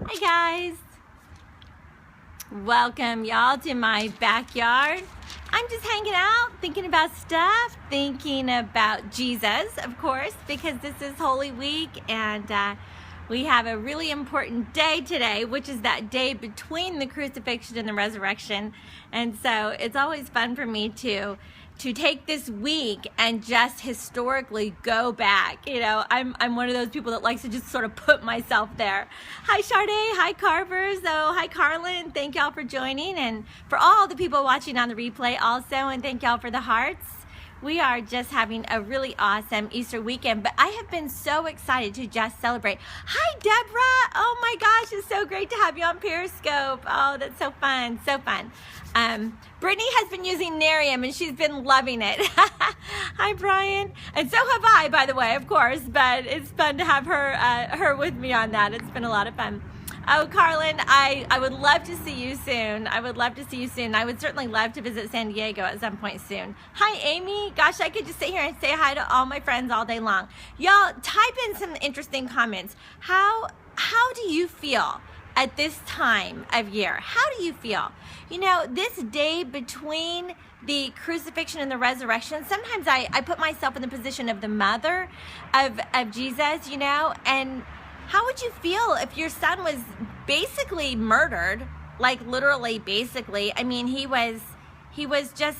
Hey guys, welcome y'all to my backyard. I'm just hanging out, thinking about stuff, thinking about Jesus, of course, because this is Holy Week and we have a really important day today, which is that day between the crucifixion and the resurrection. And so it's always fun for me to take this week and just historically go back. You know, I'm one of those people that likes to just sort of put myself there. Hi Sade, hi Carvers, hi Carlin, thank y'all for joining, and for all the people watching on the replay also, and thank y'all for the hearts. We are just having a really awesome Easter weekend, but I have been so excited to just celebrate. Hi, Deborah. Oh my gosh, it's so great to have you on Periscope. Oh, that's so fun, so fun. Brittany has been using Nerium and she's been loving it. Hi, Brian. And so have I, by the way, of course, but it's fun to have her with me on that. It's been a lot of fun. Oh, Carlin, I would love to see you soon. I would love to see you soon. I would certainly love to visit San Diego at some point soon. Hi, Amy. Gosh, I could just sit here and say hi to all my friends all day long. Y'all, type in some interesting comments. How do you feel at this time of year? How do you feel? You know, this day between the crucifixion and the resurrection, sometimes I put myself in the position of the mother of Jesus, you know, and how would you feel if your son was basically murdered, like literally basically? I mean, he was just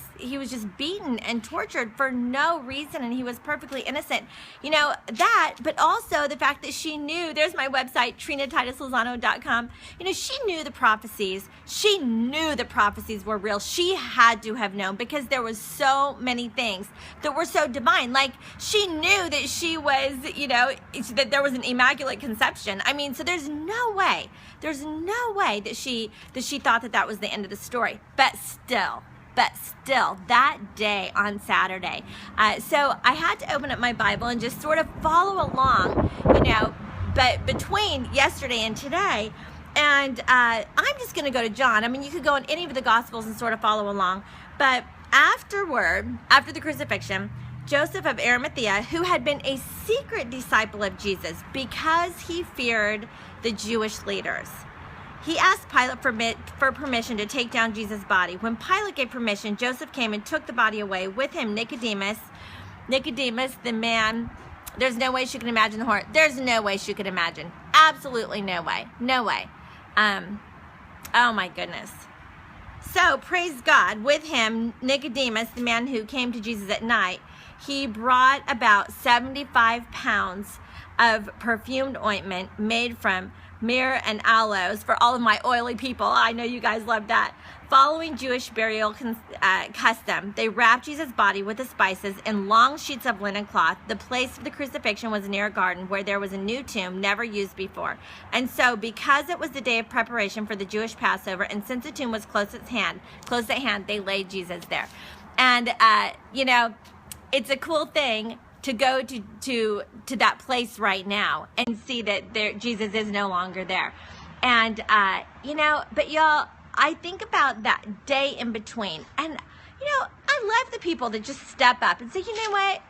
beaten and tortured for no reason, and he was perfectly innocent. You know, that, but also the fact that she knew, there's my website, TrinaTitusLozano.com. You know, she knew the prophecies. She knew the prophecies were real. She had to have known, because there was so many things that were so divine. Like, she knew that she was, you know, that there was an immaculate conception. I mean, so there's no way that she thought that was the end of the story. But still, that day on Saturday. So I had to open up my Bible and just sort of follow along, you know, but between yesterday and today. And I'm just going to go to John. I mean, you could go in any of the Gospels and sort of follow along. But after the crucifixion, Joseph of Arimathea, who had been a secret disciple of Jesus because he feared the Jewish leaders, he asked Pilate for permission to take down Jesus' body. When Pilate gave permission, Joseph came and took the body away. With him, Nicodemus, the man, there's no way she could imagine the horror. There's no way she could imagine. Absolutely no way. No way. Oh my goodness. So, praise God. With him, Nicodemus, the man who came to Jesus at night, he brought about 75 pounds of perfumed ointment made from myrrh and aloes for all of my oily people. I know you guys love that. Following Jewish burial custom, they wrapped Jesus' body with the spices in long sheets of linen cloth. The place of the crucifixion was near a garden where there was a new tomb never used before. And so, because it was the day of preparation for the Jewish Passover, and since the tomb was close at hand, they laid Jesus there. And you know, it's a cool thing to go to that place right now and see that Jesus is no longer there. And you know, but y'all, I think about that day in between, and you know, I love the people that just step up and say, you know what,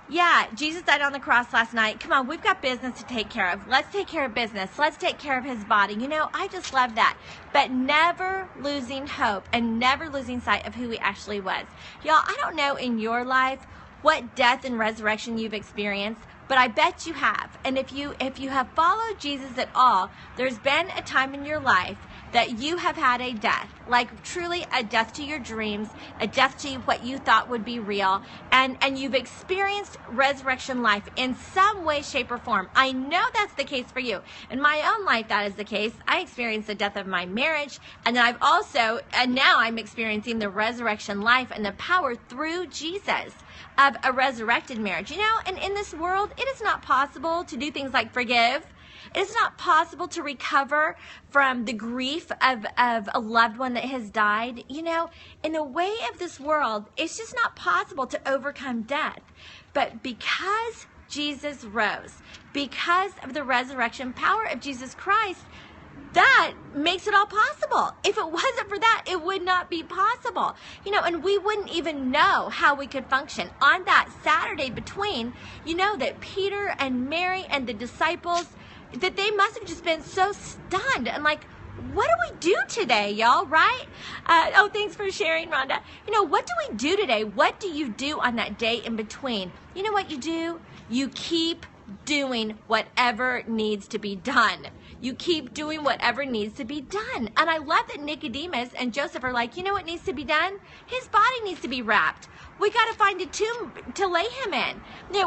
yeah, Jesus died on the cross last night. Come on, we've got business to take care of. Let's take care of business. Let's take care of his body. You know, I just love that. But never losing hope and never losing sight of who he actually was. Y'all, I don't know in your life what death and resurrection you've experienced, but I bet you have. And if you have followed Jesus at all, there's been a time in your life that you have had a death, like truly a death to your dreams, a death to what you thought would be real, and you've experienced resurrection life in some way, shape, or form. I know that's the case for you. In my own life, that is the case. I experienced the death of my marriage, and then now I'm experiencing the resurrection life and the power through Jesus of a resurrected marriage. You know, and in this world, it is not possible to do things like forgive. It is not possible to recover from the grief of a loved one that has died. You know, in the way of this world, it's just not possible to overcome death. But because Jesus rose, because of the resurrection power of Jesus Christ, that makes it all possible. If it wasn't for that, it would not be possible. You know, and we wouldn't even know how we could function. On that Saturday between, you know that Peter and Mary and the disciples, that they must have just been so stunned and like, what do we do today, y'all, right? Oh, thanks for sharing, Rhonda. What do we do today? What do you do on that day in between? You know what you do? You keep doing whatever needs to be done. You keep doing whatever needs to be done. And I love that Nicodemus and Joseph are like, you know what needs to be done? His body needs to be wrapped. We got to find a tomb to lay him in.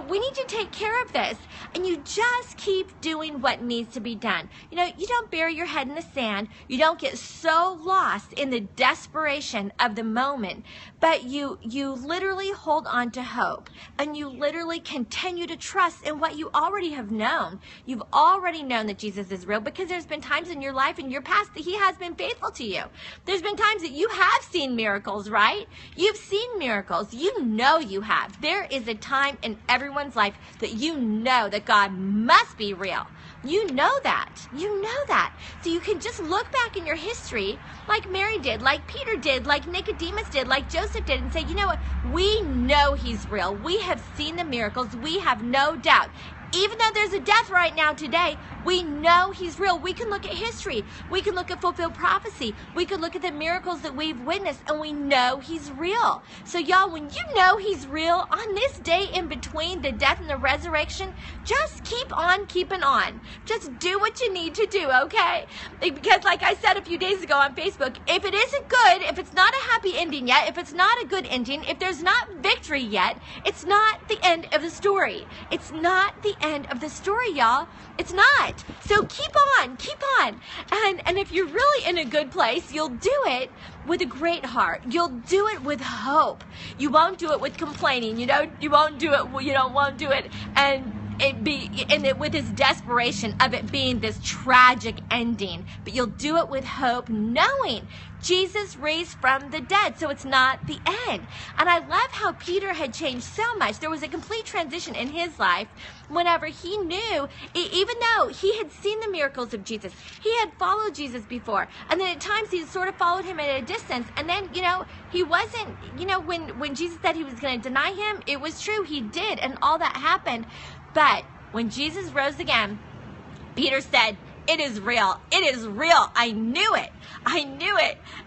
We need to take care of this. And you just keep doing what needs to be done. You don't bury your head in the sand. You don't get so lost in the desperation of the moment. But you literally hold on to hope. And you literally continue to trust in what you already have known. You've already known that Jesus is real because there's been times in your life, in your past, that he has been faithful to you. There's been times that you have seen miracles, right? You've seen miracles. You have. There is a time in everyone's life that you know that God must be real. You know that. So you can just look back in your history like Mary did, like Peter did, like Nicodemus did, like Joseph did, and say, you know what? We know he's real. We have seen the miracles. We have no doubt. Even though there's a death right now today, we know he's real. We can look at history. We can look at fulfilled prophecy. We can look at the miracles that we've witnessed, and we know he's real. So y'all, when you know he's real on this day in between the death and the resurrection, just keep on keeping on. Just do what you need to do, okay? Because like I said a few days ago on Facebook, if it isn't good, if it's not a happy ending yet, if it's not a good ending, if there's not victory yet, it's not the end of the story. It's not the end of the story, y'all. It's not. So keep on. And if you're really in a good place, you'll do it with a great heart. You'll do it with hope. You won't do it with complaining. You won't do it and with this desperation of it being this tragic ending. But you'll do it with hope, knowing Jesus raised from the dead, so it's not the end. And I love how Peter had changed so much. There was a complete transition in his life whenever he knew, even though he had seen the miracles of Jesus, he had followed Jesus before. And then at times he sort of followed him at a distance. And then, he wasn't, when Jesus said he was going to deny him, it was true. He did. And all that happened. But when Jesus rose again, Peter said, "It is real. It is real. I knew it.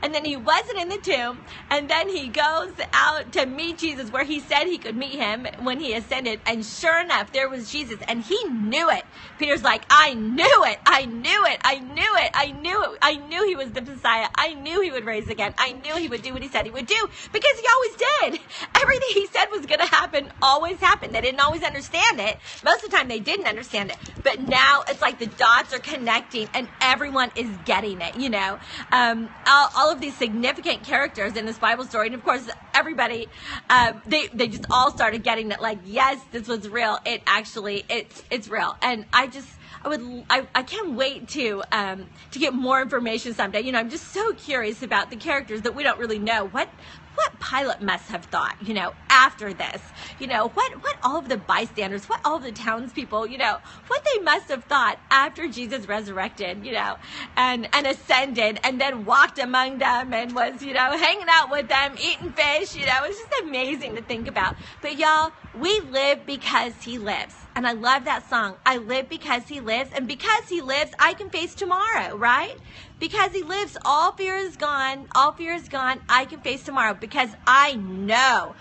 And then he wasn't in the tomb. And then he goes out to meet Jesus where he said he could meet him when he ascended. And sure enough, there was Jesus. And he knew it. Peter's like, I knew it. I knew he was the Messiah. I knew he would rise again. I knew he would do what he said he would do, because he always did. Everything he said was going to happen always happened. They didn't always understand it. Most of the time they didn't understand it. But now it's like the dots are connecting and everyone is getting it, all of these significant characters in this Bible story. And of course, everybody, they just all started getting it, like, yes, this was real. It's real. And I can't wait to get more information someday. I'm just so curious about the characters that we don't really know. What Pilate must have thought, after this, what all of the bystanders, what all of the townspeople, what they must have thought after Jesus resurrected, and ascended and then walked among them and was, hanging out with them, eating fish, it's just amazing to think about. But y'all, we live because he lives. And I love that song. I live because he lives. And because he lives, I can face tomorrow, right? Because he lives, all fear is gone. All fear is gone. I can face tomorrow because I know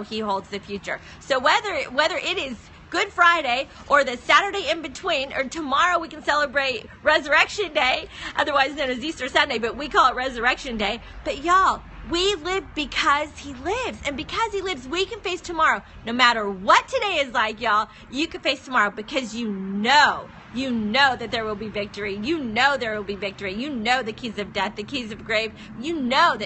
he holds the future. So whether it is Good Friday or the Saturday in between, or tomorrow we can celebrate Resurrection Day, otherwise known as Easter Sunday, but we call it Resurrection Day. But y'all, we live because he lives. And because he lives, we can face tomorrow. No matter what today is like, y'all, you can face tomorrow because you know that there will be victory. There will be victory. The keys of death, the keys of grave. That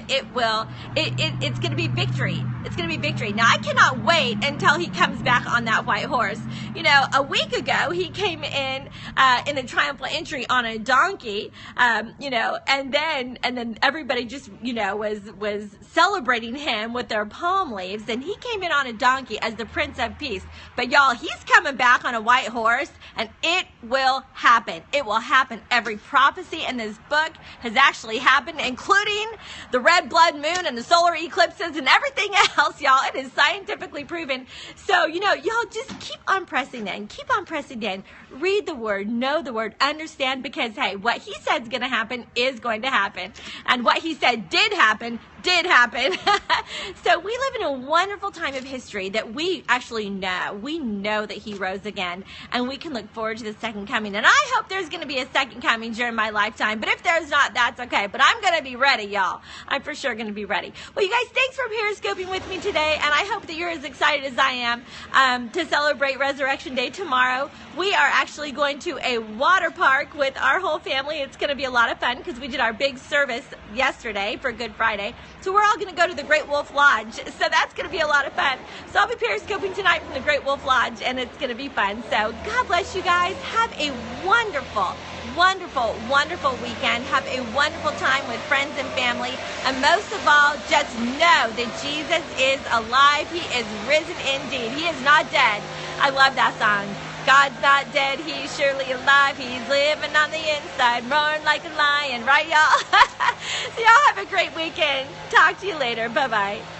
it's going to be victory. It's going to be victory. Now, I cannot wait until he comes back on that white horse. A week ago, he came in a triumphal entry on a donkey, and then everybody just, was celebrating him with their palm leaves, and he came in on a donkey as the Prince of Peace. But y'all, he's coming back on a white horse, and it will happen. It will happen. Every prophecy in this book has actually happened, including the red blood moon and the solar eclipses and everything else, y'all. It is scientifically proven. So, y'all just keep on pressing in. Keep on pressing in. Read the word, know the word, understand, because, hey, what he said is going to happen is going to happen. And what he said did happen, did happen. So we live in a wonderful time of history that we actually know. We know that he rose again, and we can look forward to the second coming. And I hope there's going to be a second coming during my lifetime. But if there's not, that's okay. But I'm going to be ready, y'all. I'm for sure going to be ready. Well, you guys, thanks for periscoping with me today, and I hope that you're as excited as I am to celebrate Resurrection Day tomorrow. We are actually going to a water park with our whole family. It's going to be a lot of fun because we did our big service yesterday for Good Friday. So we're all going to go to the Great Wolf Lodge. So that's going to be a lot of fun. So I'll be periscoping tonight from the Great Wolf Lodge, and it's going to be fun. So God bless you guys. Have a wonderful, wonderful, wonderful weekend. Have a wonderful time with friends and family. And most of all, just know that Jesus is alive. He is risen indeed. He is not dead. I love that song. God's not dead, he's surely alive. He's living on the inside, roaring like a lion. Right, y'all? So y'all have a great weekend. Talk to you later. Bye-bye.